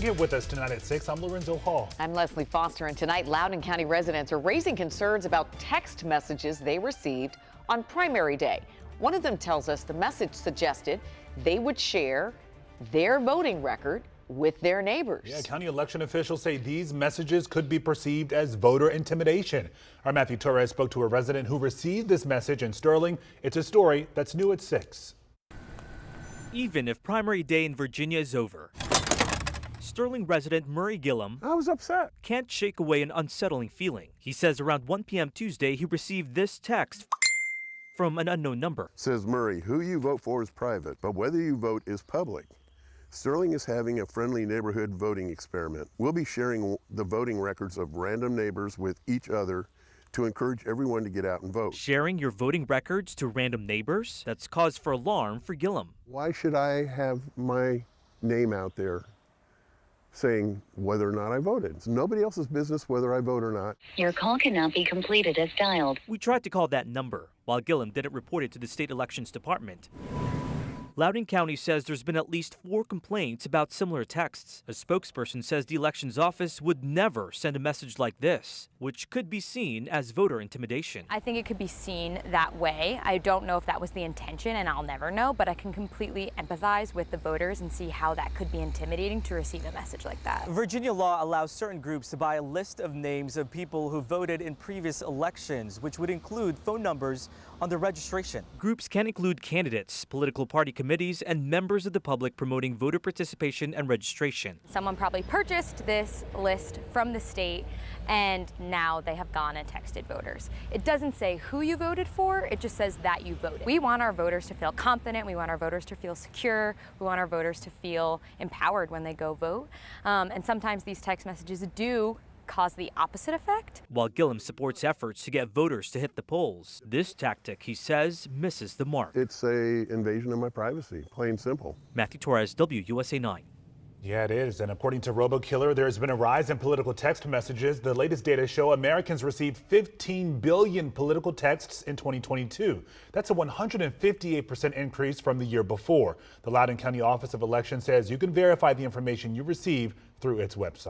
Get with us tonight at 6. I'm Lorenzo Hall. I'm Leslie Foster, and tonight Loudoun County residents are raising concerns about text messages they received on primary day. One of them tells us the message suggested they would share their voting record with their neighbors. Yeah, county election officials say these messages could be perceived as voter intimidation. Our Matthew Torres spoke to a resident who received this message in Sterling. It's a story that's new at 6. Even if primary day in Virginia is over, Sterling resident Murray Gillum I was upset. can't shake away an unsettling feeling. He says around 1 p.m. Tuesday he received this text from an unknown number. Says Murray, who you vote for is private, but whether you vote is public. Sterling is having a friendly neighborhood voting experiment. We'll be sharing the voting records of random neighbors with each other to encourage everyone to get out and vote. Sharing your voting records to random neighbors? That's cause for alarm for Gillum. Why should I have my name out there saying whether or not I voted? It's nobody else's business whether I vote or not. Your call cannot be completed as dialed. We tried to call that number, while Gillum didn't report it to the state elections department. Loudoun County says there's been at least 4 complaints about similar texts. A spokesperson says the elections office would never send a message like this, which could be seen as voter intimidation. I think it could be seen that way. I don't know if that was the intention, and I'll never know, but I can completely empathize with the voters and see how that could be intimidating to receive a message like that. Virginia law allows certain groups to buy a list of names of people who voted in previous elections, which would include phone numbers on their registration. Groups can include candidates, political party committees, and members of the public promoting voter participation and registration. Someone probably purchased this list from the state, and now they have gone and texted voters. It doesn't say who you voted for, it just says that you voted. We want our voters to feel confident, we want our voters to feel secure, we want our voters to feel empowered when they go vote. And sometimes these text messages do cause the opposite effect. While Gillum supports efforts to get voters to hit the polls, this tactic, he says, misses the mark. It's a invasion of my privacy, plain simple. Matthew Torres, WUSA 9. Yeah, it is. And according to RoboKiller, there's been a rise in political text messages. The latest data show Americans received 15 billion political texts in 2022. That's a 158% increase from the year before. The Loudoun County Office of Elections says you can verify the information you receive through its website.